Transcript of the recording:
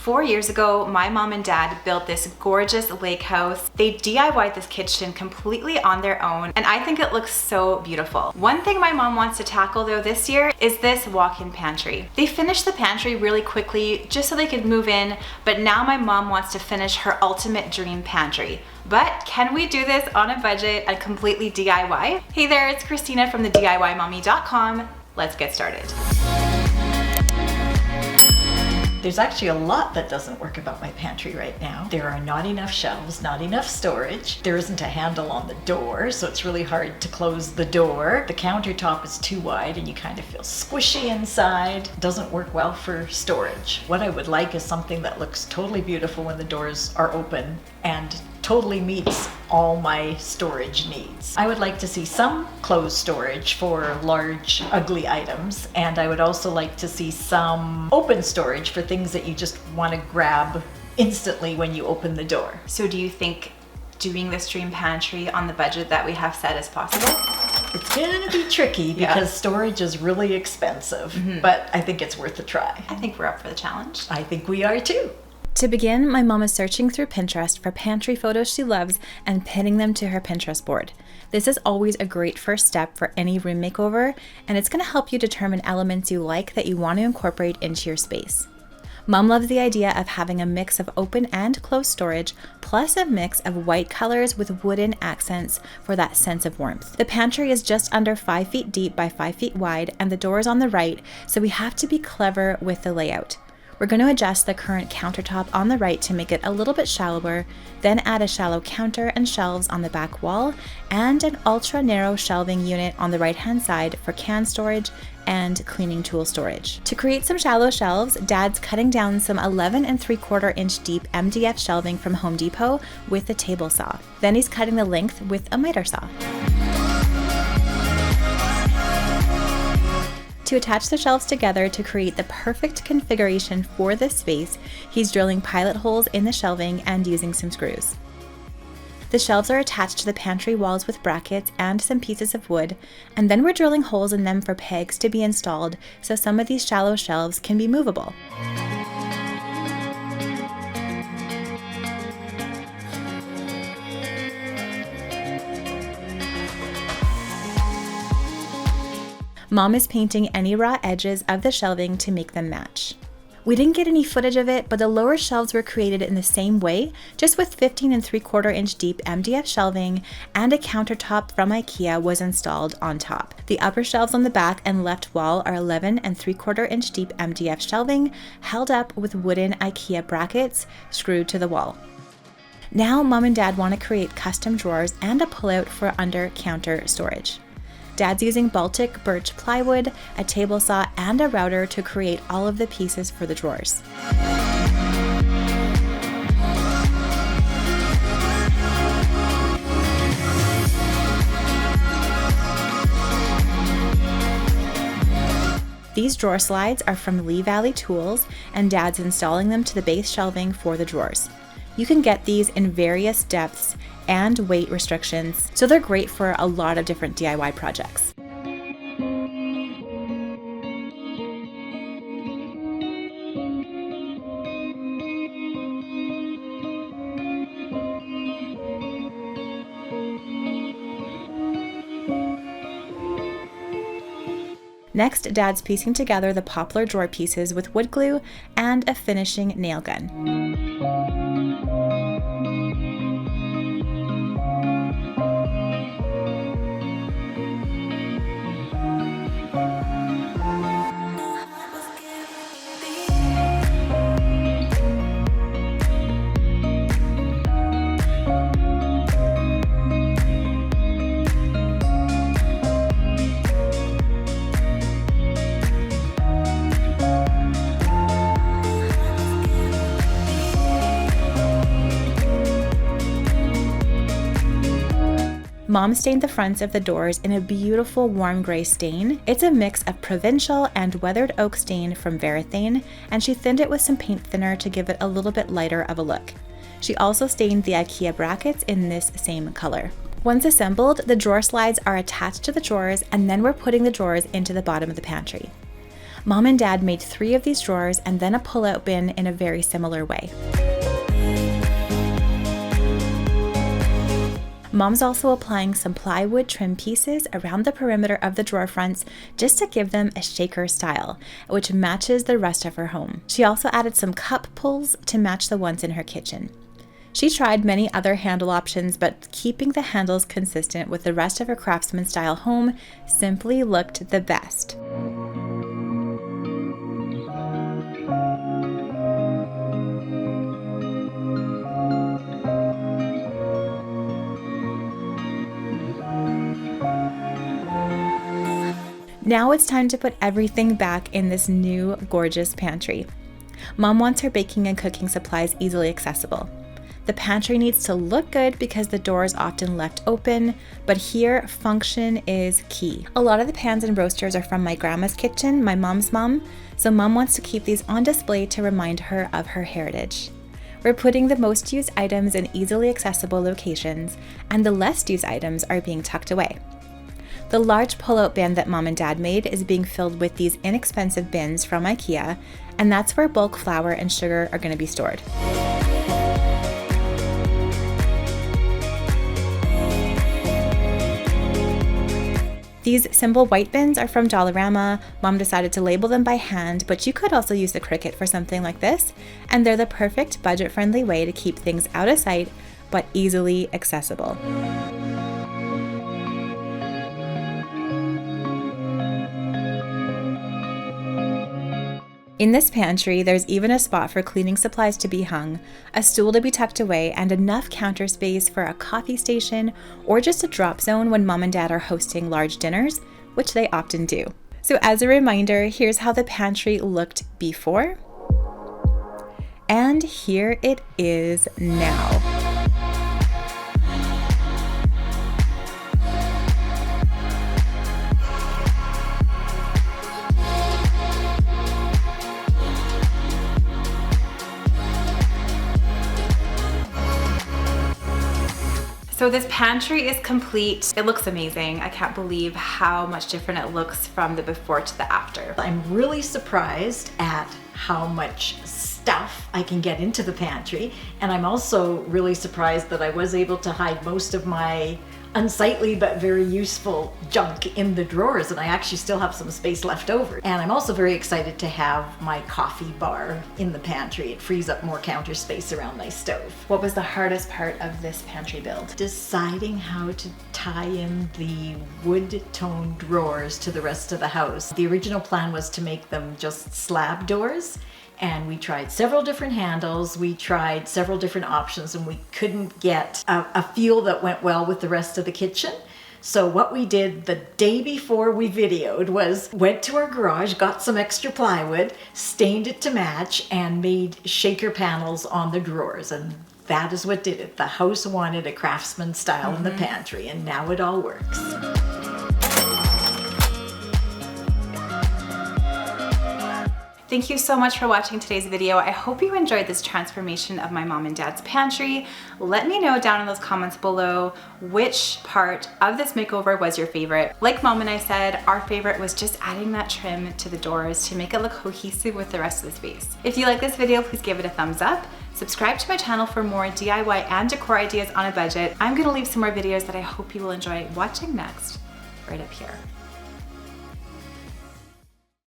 4 years ago, my mom and dad built this gorgeous lake house. They DIY'd this kitchen completely on their own, and I think it looks so beautiful. One thing my mom wants to tackle though this year is this walk-in pantry. They finished the pantry really quickly just so they could move in, but now my mom wants to finish her ultimate dream pantry. But can we do this on a budget and completely DIY? Hey there, it's Christina from the DIYmommy.com. Let's get started. There's actually a lot that doesn't work about my pantry right now. There are not enough shelves, not enough storage. There isn't a handle on the door, so it's really hard to close the door. The countertop is too wide and you kind of feel squishy inside. Doesn't work well for storage. What I would like is something that looks totally beautiful when the doors are open and totally meets all my storage needs. I would like to see some closed storage for large, ugly items, and I would also like to see some open storage for things that you just want to grab instantly when you open the door. So do you think doing this dream pantry on the budget that we have set is possible? It's gonna be tricky because storage is really expensive, but I think it's worth a try. I think we're up for the challenge. I think we are too. To begin, my mom is searching through Pinterest for pantry photos she loves and pinning them to her Pinterest board. This is always a great first step for any room makeover, and it's going to help you determine elements you like that you want to incorporate into your space. Mom loves the idea of having a mix of open and closed storage, plus a mix of white colors with wooden accents for that sense of warmth. The pantry is just under 5 feet deep by 5 feet wide, and the door is on the right, so we have to be clever with the layout. We're going to adjust the current countertop on the right to make it a little bit shallower, then add a shallow counter and shelves on the back wall, and an ultra narrow shelving unit on the right hand side for can storage and cleaning tool storage. To create some shallow shelves, Dad's cutting down some 11 3/4 inch deep MDF shelving from Home Depot with a table saw. Then he's cutting the length with a miter saw. To attach the shelves together to create the perfect configuration for this space, he's drilling pilot holes in the shelving and using some screws. The shelves are attached to the pantry walls with brackets and some pieces of wood, and then we're drilling holes in them for pegs to be installed so some of these shallow shelves can be movable. Mom is painting any raw edges of the shelving to make them match. We didn't get any footage of it, but the lower shelves were created in the same way, just with 15 3/4 inch deep MDF shelving, and a countertop from IKEA was installed on top. The upper shelves on the back and left wall are 11 3/4 inch deep MDF shelving, held up with wooden IKEA brackets screwed to the wall. Now Mom and Dad want to create custom drawers and a pullout for under counter storage. Dad's using baltic, birch plywood, a table saw, and a router to create all of the pieces for the drawers. These drawer slides are from Lee Valley Tools, and Dad's installing them to the base shelving for the drawers. You can get these in various depths and weight restrictions, so they're great for a lot of different DIY projects. Next, Dad's piecing together the poplar drawer pieces with wood glue and a finishing nail gun. Mom stained the fronts of the doors in a beautiful warm gray stain. It's a mix of provincial and weathered oak stain from Varathane, and she thinned it with some paint thinner to give it a little bit lighter of a look. She also stained the IKEA brackets in this same color. Once assembled, the drawer slides are attached to the drawers, and then we're putting the drawers into the bottom of the pantry. Mom and Dad made 3 of these drawers and then a pull-out bin in a very similar way. Mom's also applying some plywood trim pieces around the perimeter of the drawer fronts just to give them a shaker style, which matches the rest of her home. She also added some cup pulls to match the ones in her kitchen. She tried many other handle options, but keeping the handles consistent with the rest of her craftsman style home simply looked the best. Now it's time to put everything back in this new gorgeous pantry. Mom wants her baking and cooking supplies easily accessible. The pantry needs to look good because the door is often left open, but here function is key. A lot of the pans and roasters are from my grandma's kitchen, my mom's mom, so Mom wants to keep these on display to remind her of her heritage. We're putting the most used items in easily accessible locations, and the less used items are being tucked away. The large pull-out bin that Mom and Dad made is being filled with these inexpensive bins from IKEA, and that's where bulk flour and sugar are going to be stored. These simple white bins are from Dollarama. Mom decided to label them by hand, but you could also use the Cricut for something like this, and they're the perfect budget-friendly way to keep things out of sight, but easily accessible. In this pantry, there's even a spot for cleaning supplies to be hung, a stool to be tucked away, and enough counter space for a coffee station or just a drop zone when Mom and Dad are hosting large dinners, which they often do. So as a reminder, here's how the pantry looked before, and here it is now. So this pantry is complete. It looks amazing. I can't believe how much different it looks from the before to the after. I'm really surprised at how much stuff I can get into the pantry, and I'm also really surprised that I was able to hide most of my unsightly but very useful junk in the drawers, and I actually still have some space left over. And I'm also very excited to have my coffee bar in the pantry. It frees up more counter space around my stove. What was the hardest part of this pantry build? Deciding how to tie in the wood tone drawers to the rest of the house. The original plan was to make them just slab doors, and we tried several different handles, we tried several different options, and we couldn't get a feel that went well with the rest of the kitchen. So what we did the day before we videoed was went to our garage, got some extra plywood, stained it to match, and made shaker panels on the drawers. And that is what did it. The house wanted a craftsman style in the pantry, and now it all works. Thank you so much for watching today's video. I hope you enjoyed this transformation of my mom and dad's pantry. Let me know down in those comments below which part of this makeover was your favorite. Like Mom and I said, our favorite was just adding that trim to the doors to make it look cohesive with the rest of the space. If you like this video, please give it a thumbs up. Subscribe to my channel for more DIY and decor ideas on a budget. I'm gonna leave some more videos that I hope you will enjoy watching next, right up here.